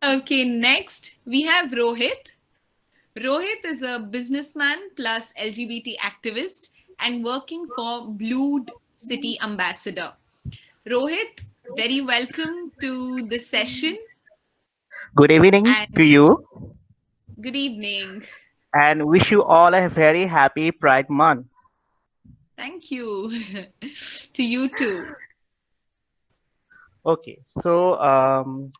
Okay, next we have Rohit. Rohit is a businessman plus LGBT activist and working for Blued City Ambassador. Rohit, very welcome to the session Good evening to and you good evening. and wish you all a very happy Pride Month. Thank you to you too. Okay, so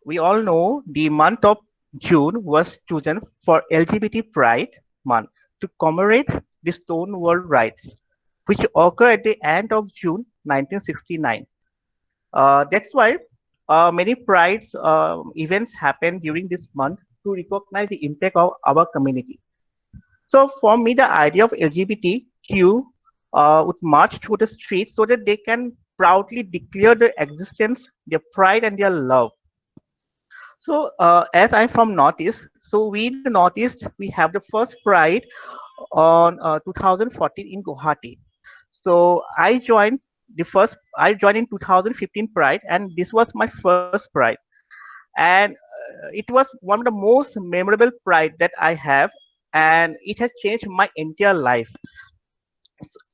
we all know the month of June was chosen for LGBT Pride Month to commemorate the Stonewall Riots, which occurred at the end of June 1969. That's why many Pride events happen during this month to recognize the impact of our community. So for me, the idea of LGBTQ would march through the streets so that they can proudly declare their existence, their pride, and their love. So as I'm from Northeast, so we in the Northeast we have the first Pride on 2014 in Guwahati. So I joined in 2015 Pride, and this was my first Pride, and it was one of the most memorable Pride that I have, and it has changed my entire life.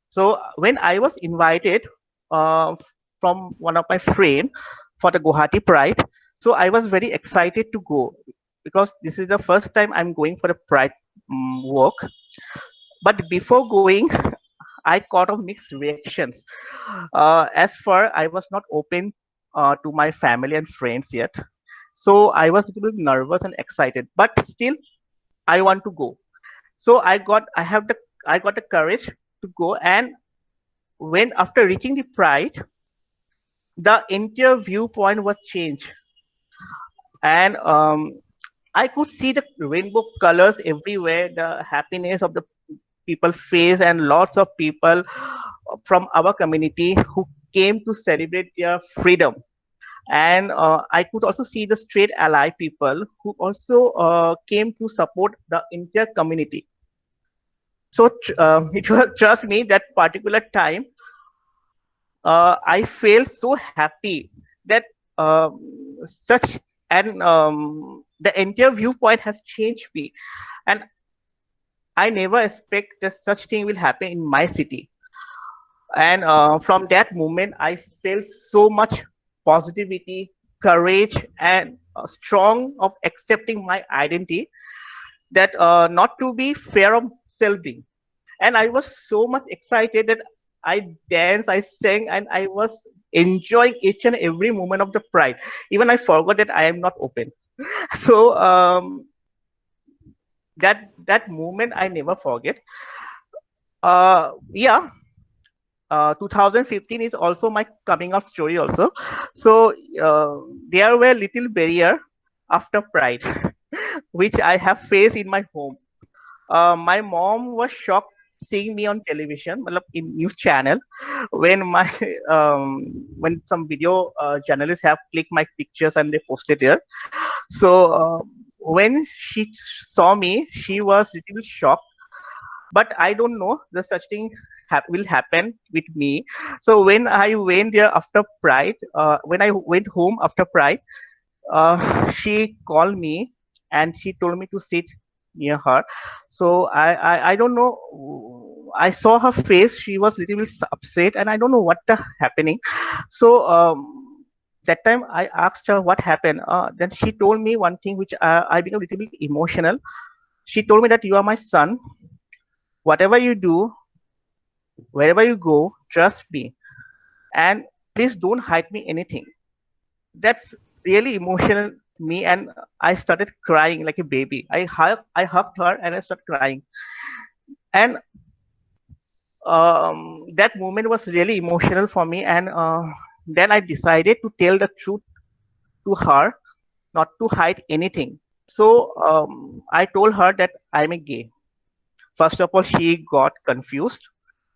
So when I was invited from one of my friend for the Guwahati Pride, so I was very excited to go because this is the first time I'm going for the Pride walk. But before going, I caught of mixed reactions. As far I was not open to my family and friends yet, so I was a little bit nervous and excited. But still, I want to go. So I got the courage to go, and when after reaching the Pride, the entire viewpoint was changed, and I could see the rainbow colors everywhere, the happiness of the people face, and lots of people from our community who came to celebrate their freedom. And I could also see the straight ally people who also came to support the entire community. So it was, trust me, that particular time I felt so happy that such and the entire viewpoint has changed me, and I never expect that such thing will happen in my city. And from that moment, I felt so much positivity, courage, and strong of accepting my identity that not to be fear of self-being. And I was so much excited that I danced, I sang, and I was enjoying each and every moment of the Pride. Even I forgot that I am not open. So that moment I never forget. Yeah, 2015 is also my coming out story also. So there were little barrier after Pride, which I have faced in my home. My mom was shocked seeing me on television, matlab in news channel, when my when some video journalists have clicked my pictures and they posted there. So when she saw me, she was little shocked. But I don't know the such thing will happen with me. So when I went there after Pride, when I went home after Pride, she called me and she told me to sit near her. So I don't know. I saw her face. She was little bit upset, and I don't know what the happening. So that time I asked her what happened. Then she told me one thing which I became a little bit emotional. She told me that you are my son. Whatever you do, wherever you go, trust me, and please don't hide me anything. That's really emotional me, and I started crying like a baby. I hugged her and I started crying, and that moment was really emotional for me. And then I decided to tell the truth to her, not to hide anything. So I told her that I'm a gay. First of all, she got confused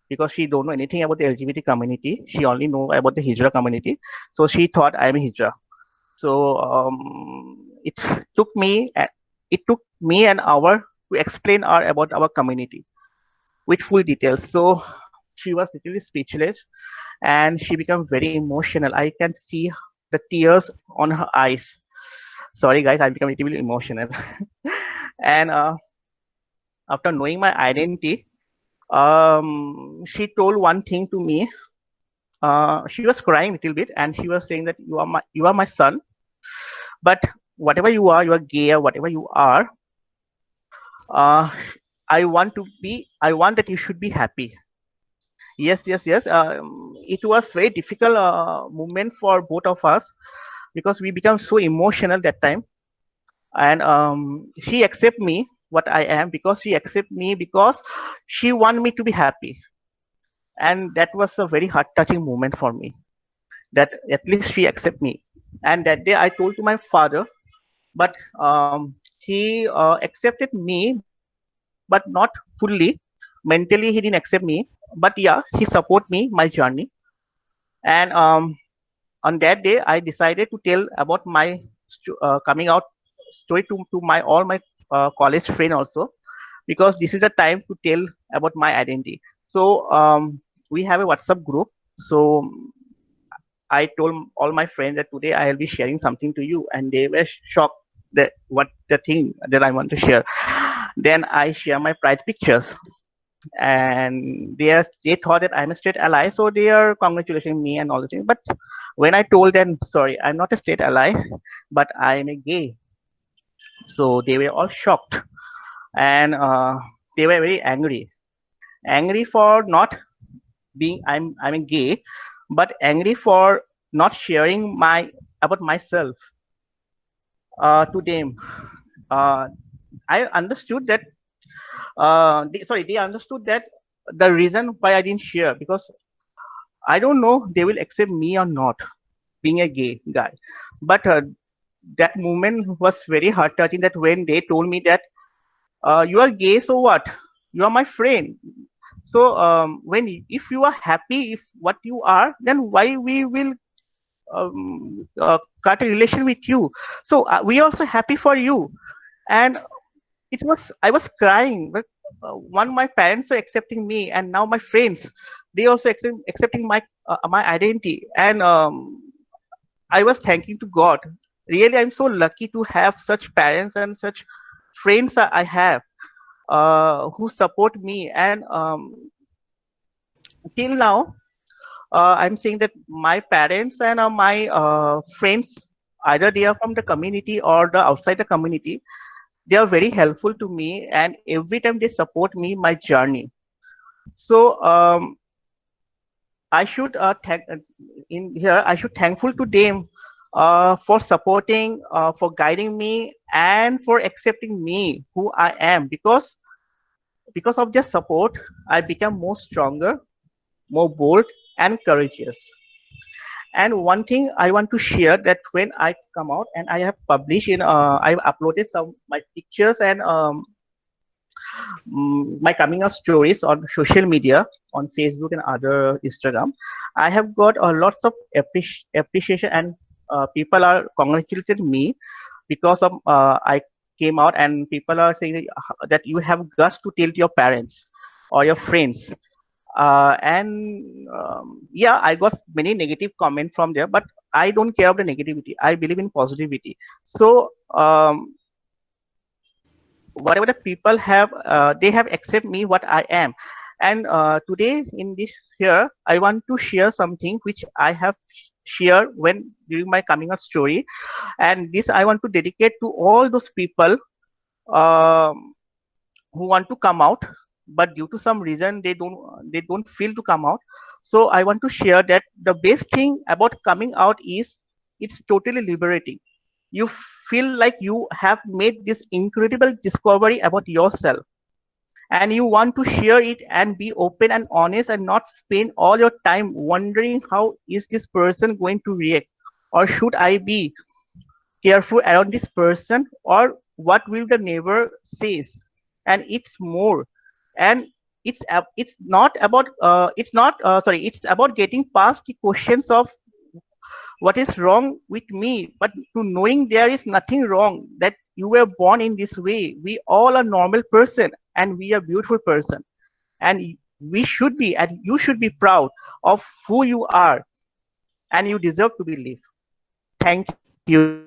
because she don't know anything about the LGBT community. She only know about the Hijra community. So she thought I'm a Hijra. So took me a- it took me an hour to explain her about our community with full details. So she was literally speechless, and she became very emotional. I can see the tears on her eyes. Sorry guys, I become a little bit emotional. And after knowing my identity, she told one thing to me. She was crying a little bit, and she was saying that you are my son, but whatever you are gay or whatever you are, uh, I want that you should be happy. Yes, yes, yes. It was very difficult moment for both of us because we become so emotional that time. And she accept me what I am because she accept me because she want me to be happy. And that was a very heart touching moment for me, that at least she accept me. And that day I told to my father, but he accepted me, but not fully. Mentally he didn't accept me, but yeah, he support me my journey. And on that day I decided to tell about my coming out story to my all my college friend also, because this is the time to tell about my identity. So we have a WhatsApp group. So I told all my friends that today I will be sharing something to you, and they were shocked that what the thing that I want to share. Then I share my pride pictures, and they thought that I'm a straight ally, so they are congratulating me and all the things. But when I told them, sorry, I'm not a straight ally, but I'm a gay, so they were all shocked, and they were very angry for not being I'm a gay, but angry for not sharing my about myself to them. Uh, I understood that. They understood that the reason why I didn't share, because I don't know they will accept me or not being a gay guy. But that moment was very heart touching. That when they told me that you are gay, so what? You are my friend. So if you are happy if what you are, then why we will cut a relation with you? So we also happy for you. And it was I was crying, but one my parents are accepting me, and now my friends they also accepting my identity. And I was thanking to God. Really, I'm so lucky to have such parents and such friends that I have who support me. And till now, I'm saying that my parents and my friends, either they are from the community or the outside the community, they are very helpful to me, and every time they support me my journey. So I should thank in here. I should thankful to them for supporting, for guiding me, and for accepting me who I am. Because of their support, I become more stronger, more bold, and courageous. And one thing I want to share, that when I come out and I have published I've uploaded some my pictures and my coming out stories on social media, on Facebook and other Instagram. I have got lots of appreciation, and people are congratulating me because of I came out, and people are saying that you have guts to tell to your parents or your friends. And yeah, I got many negative comments from there, but I don't care about the negativity. I believe in positivity. So whatever the people have, they have accept me what I am. And today in this here, I want to share something which I have shared when during my coming out story. And this I want to dedicate to all those people um, who want to come out, but due to some reason they don't feel to come out. So I want to share that the best thing about coming out is it's totally liberating. You feel like you have made this incredible discovery about yourself, and you want to share it and be open and honest, and not spend all your time wondering how is this person going to react, or should I be careful around this person, or what will the neighbor says. And it's more. And it's not about it's not sorry it's about getting past the questions of what is wrong with me, but to knowing there is nothing wrong, that you were born in this way. We all are normal person, and we are beautiful person, and we should be, and you should be proud of who you are, and you deserve to be lived. Thank you.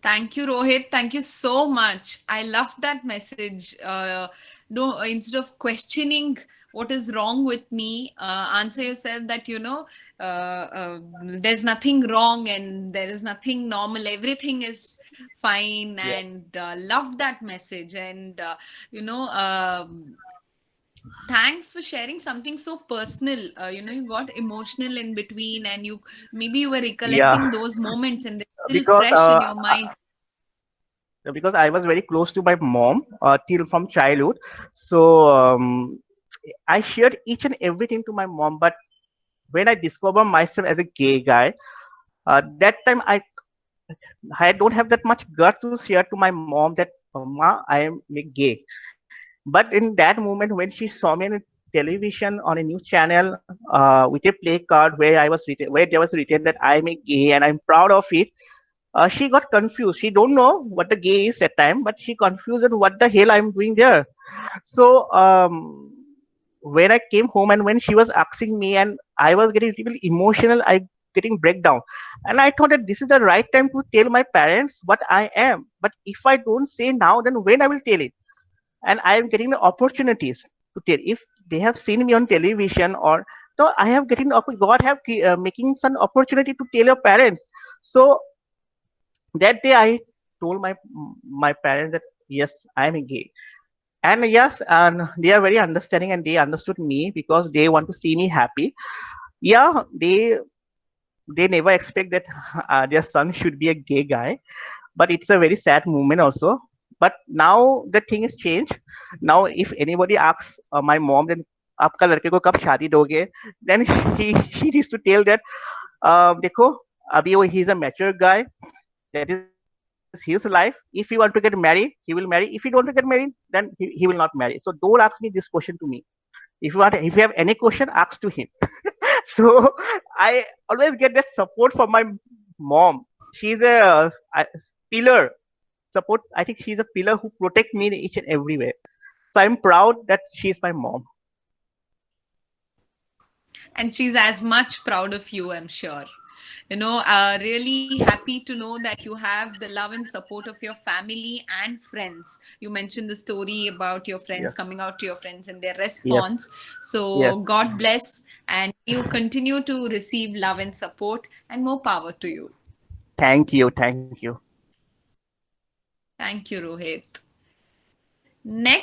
Thank you, Rohit. Thank you so much. I love that message. No, instead of questioning what is wrong with me, answer yourself that there's nothing wrong and there is nothing normal. Everything is fine, Yeah. and love that message. And you know. Thanks for sharing something so personal. You got emotional in between, and you were Yeah. recollecting those moments, and they're still Because fresh in your mind. because I was very close to my mom till from childhood. So I shared each and everything to my mom. But when I discovered myself as a gay guy, that time I don't have that much gut to share to my mom that Ma, I am gay. But in that moment, when she saw me on television on a news channel with a play card where there was written that I'm a gay and I'm proud of it, she got confused. She don't know what the gay is that time, but she confused on what the hell I'm doing there. So when I came home and when she was asking me and I was getting really emotional, I getting breakdown. And I thought that this is the right time to tell my parents what I am. But if I don't say now, then when I will tell it? And I am getting the opportunities to tell. If they have seen me on television or so I have getting God have making some opportunity to tell your parents. So that day I told my parents that yes, I am gay. And yes, and they are very understanding and they understood me because they want to see me happy. Yeah, they never expect that their son should be a gay guy, but it's a very sad moment also. But now the thing is changed. Now if anybody asks my mom then आपका लड़के को कब शादी दोगे, then she used to tell that देखो अभी वो he's a mature guy, that is his life. If he want to get married, he will marry. If he don't want to get married, then he will not marry. So don't ask me this question to me. If you have any question, ask to him. So I always get that support from my mom. She's a pillar support. I think she's a pillar who protect me in each and every way. So I'm proud that she's my mom. And she's as much proud of you, I'm sure. Really happy to know that you have the love and support of your family and friends. You mentioned the story about your friends Yes, coming out to your friends and their yes, response. yes. So God bless, and you continue to receive love and support, and more power to you. Thank you, thank you. Thank you, Rohit. Next